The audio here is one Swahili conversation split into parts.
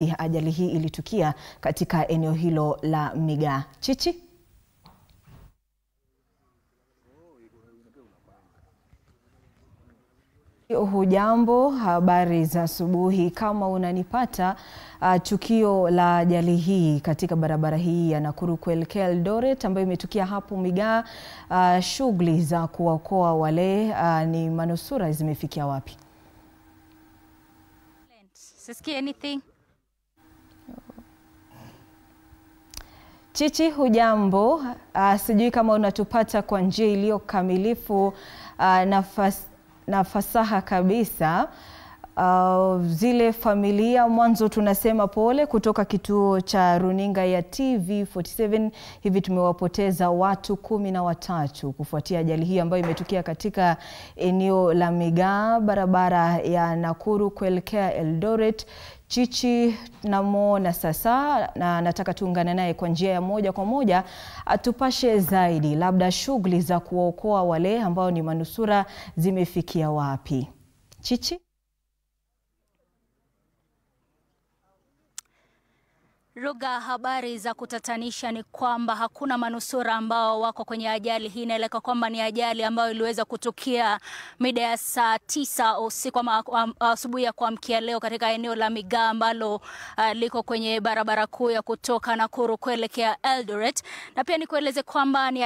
Ajali hii ilitukia katika eneo hilo la Migaa. Chichi? Hujambo, habari za asubuhi. Kama unanipata, tukio la ajali hii katika barabara hii ya Nakuru kuelekea Eldoret ambayo imetukia hapo Migaa, shughuli za kuwaokoa wale ni manusura zimefikia wapi? Sisikia anything. Chichi, hujambo? Sijui kama unatupata kwa njia iliyo kamilifu na fasaha kabisa. Zile familia, mwanzo tunasema pole kutoka kituo cha runinga ya TV47. Hivi tumewapoteza watu 13 kufuatia ajali hii ambayo imetukia katika eneo la Migaa, barabara ya Nakuru kuelekea Eldoret. Chichi namuona sasa na nataka tuungane naye kwa njia ya moja kwa moja atupashe zaidi, labda shughuli za kuwaokoa wale ambao ni manusura zimefikia wapi. Chichi? Ruga, habari za kutatanisha ni kwamba hakuna manusura ambao wako kwenye ajali hii. Inaeleka kwamba ni ajali ambayo iliweza kutukia mida ya saa 9 usiku asubuhi ya kuamkia leo katika eneo la Migaa ambalo liko kwenye barabara kuu ya kutoka Nakuru kuelekea Eldoret. Na pia nikueleze kwamba ni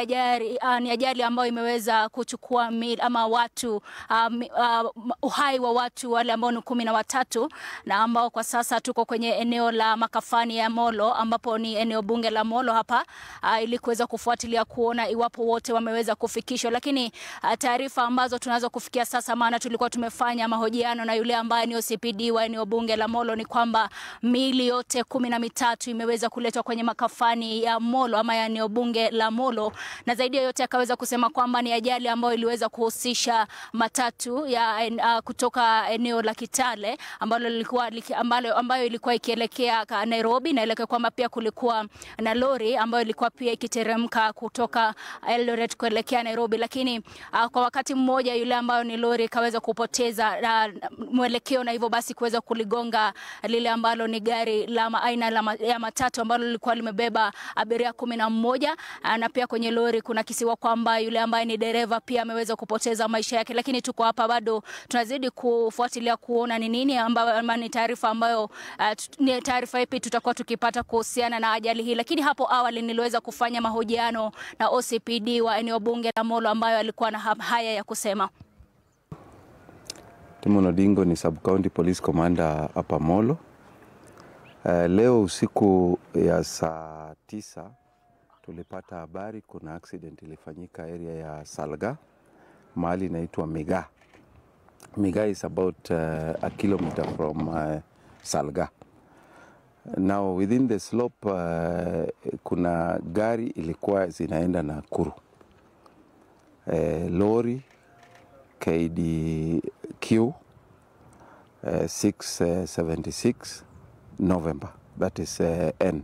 ajali ambayo imeweza kuchukua watu uhai wa watu wale ambao ni 13 na ambao kwa sasa tuko kwenye eneo la makafani ya Molo, ambapo ni eneo bunge la Molo hapa, ili kuweza kufuatilia kuona iwapo wote wameweza kufikishwa. Lakini taarifa ambazo tunazo kufikia sasa, maana tulikuwa tumefanya mahojiano na yule ambaye ni OCPD wa eneo bunge la Molo, ni kwamba miili yote 13 imeweza kuletwa kwenye makafani ya Molo ama ya eneo bunge la Molo, na zaidi ya yote akaweza kusema kwamba ni ajali ambayo iliweza kuhusisha matatu ya kutoka eneo la Kitale ambayo ilikuwa ikielekea Nairobi, na kwamba pia kulikuwa na lori ambayo ilikuwa pia ikiteremka kutoka Eldoret kuelekea Nairobi. Lakini kwa wakati mmoja yule ambayo ni lori kaweza kupoteza mwelekeo, na hivyo basi kuweza kuligonga lile ambalo ni gari la aina ya matatu ambalo lilikuwa limebeba abiria 11, na pia kwenye lori kuna kisiwa kwamba yule ambaye ni dereva pia ameweza kupoteza maisha yake. Lakini tuko hapa bado tunazidi kufuatilia kuona ni nini ambayo ni taarifa ambayo ni taarifa ipi tutakuwa tukipata kuhusiana na ajali hii. Lakini hapo awali niliweza kufanya mahojiano na OCPD wa eneo bunge la Molo ambayo alikuwa na haya ya kusema. Timon Odingo ni Sub-County Police Commander hapa Molo. Leo usiku ya saa 9 tulipata habari kuna accident ilifanyika area ya Salga, mahali inaitwa Migaa. Migaa is about a kilometer from Salga. Now within the slope kuna gari ilikuwa zinaenda Nakuru. Lori KDQ 676 November, that is N.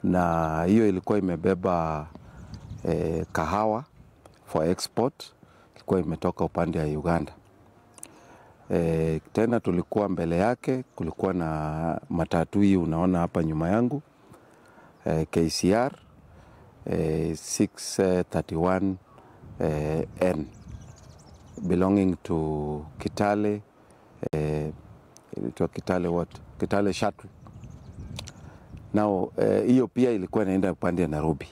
Na hiyo ilikuwa imebeba kahawa for export, ilikuwa imetoka upande wa Uganda. Tena tulikuwa mbele yake kulikuwa na matatu hii unaona hapa nyuma yangu, KCR 631 N belonging to Kitale, Kitale shuttle. Now hiyo pia ilikuwa inaenda upande wa Nairobi.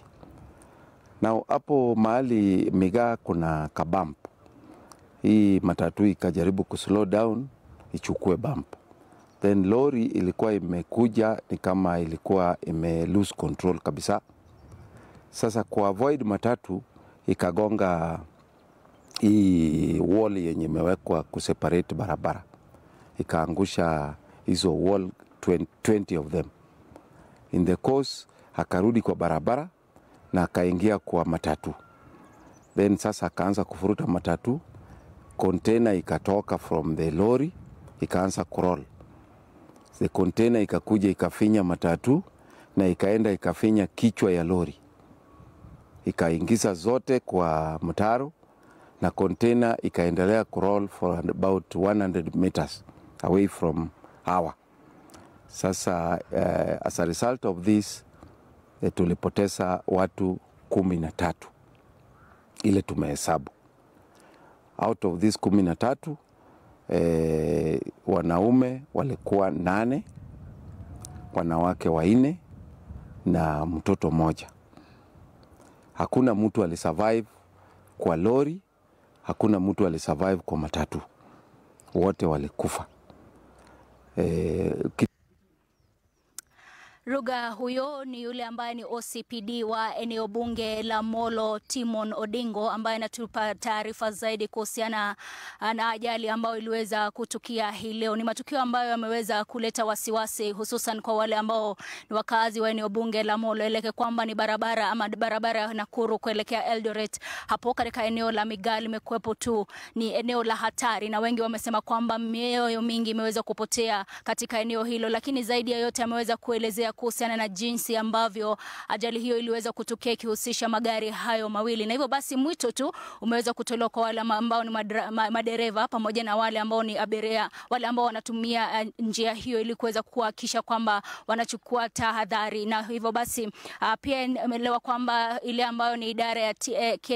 Now hapo mahali Migaa kuna kabamp. Hii matatu ikajaribu kuslow down ichukue bump. Then lori ilikuwa imekuja ni kama ilikuwa lose control kabisa. Sasa ku avoid matatu ikagonga hii wall yenye imewekwa kuseparate barabara. Ikaangusha hizo wall 20 of them. In the course akarudi kwa barabara na akaingia kwa matatu. Then sasa akaanza kufuruta matatu. Container ikatoka from the lorry ikaanza crawl. The container ikakuja ikafinya matatu na ikaenda ikafinya kichwa ya lori. Ikaingiza zote kwa mtaro na container ikaendelea crawl for about 100 meters away from our. Sasa as a result of this tulipoteza watu 13 ile tumehesabu. Out of this 13 wanaume walikuwa 8, wanawake 4 na mtoto mmoja. Hakuna mtu alisurvive kwa lori, hakuna mtu alisurvive kwa matatu. Wote walikufa. Ruga huyo ni yule ambaye ni OCPD wa eneo bunge la Molo, Timon Odingo, ambaye anatupa taarifa zaidi kuhusiana na ajali ambayo iliweza kutukia hii leo. Ni matukio ambayo yameweza kuleta wasiwasi, hususan kwa wale ambao ni wakazi wa eneo bunge la Molo, eleke kwamba ni barabara ya Nakuru kuelekea Eldoret. Hapo katika eneo la Migaa limekuwepo tu ni eneo la hatari, na wengi wamesema kwamba mioyo mingi imeweza kupotea katika eneo hilo, lakini zaidi ya yote ameweza kuelezea kuhusiana na jinsi ambavyo ajali hiyo iliweza kutokea ikihusisha magari hayo mawili. Na hivyo basi mwito tu umeweza kutolewa kwa wale ambao ni madereva pamoja na wale ambao ni abiria, wale ambao wanatumia njia hiyo, ili kuweza kuhakikisha kwamba wanachukua tahadhari. Na hivyo basi pia imeelewa kwamba ile ambayo ni idara ya TK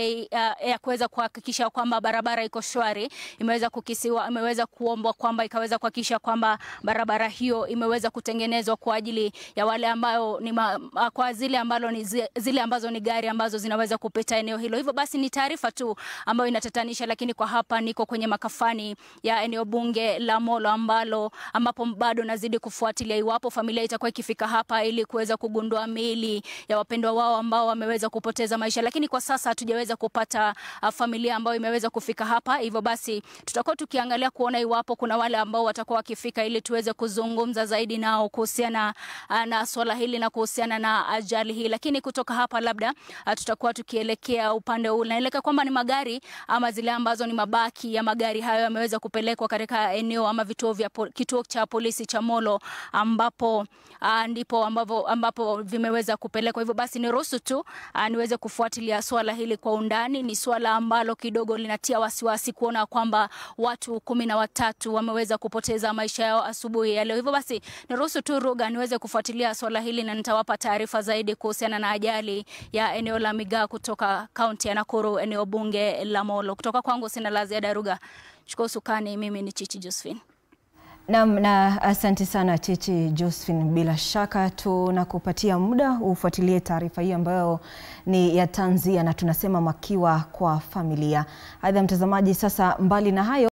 ya kuweza kuhakikisha kwamba barabara iko shwari imeweza kuombwa kwamba ikaweza kuhakikisha kwamba barabara hiyo imeweza kutengenezwa kwa ajili ya wale ambao ni kwa zile ambazo ni gari ambazo zinaweza kupita eneo hilo. Hivyo basi ni taarifa tu ambayo inatatanisha, lakini kwa hapa niko kwenye makafani ya eneo bunge la Molo ambapo bado nazidi kufuatilia iwapo familia itakuwa ikifika hapa ili kuweza kugundua miili ya wapendwa wao ambao wameweza kupoteza maisha. Lakini kwa sasa hatujaweza kupata familia ambayo imeweza kufika hapa. Hivyo basi tutakuwa tukiangalia kuona iwapo kuna wale ambao watakuwa wakifika ili tuweze kuzungumza zaidi nao kuhusiana na swala hili na kuhusiana na ajali hii. Lakini kutoka hapa labda tutakuwa tukielekea upande huu. Naelekea kwamba ni magari ama zile ambazo ni mabaki ya magari hayo yameweza kupelekwa katika eneo ama kituo cha polisi cha Molo ambapo vimeweza kupelekwa. Hivyo basi niruhusu tu niweze kufuatilia swala hili kwa undani. Ni swala ambalo kidogo linatia wasiwasi kuona kwamba watu 13 wameweza kupoteza maisha yao asubuhi ya leo. Hivyo basi niruhusu tu Ruga niweze kufuatilia swala hili na nitawapa taarifa zaidi kuhusiana na ajali ya eneo la Migaa kutoka kaunti ya Nakuru, eneo bunge la Molo. Kutoka kwangu sina la ziada Ruga. Chukua usukani, mimi ni Chichi Josephine. Na asante sana Chichi Josephine, bila shaka tunakupatia muda ufuatilie taarifa hii ambayo ni ya tanzia, na tunasema makiwa kwa familia. Aidha mtazamaji, sasa mbali na hayo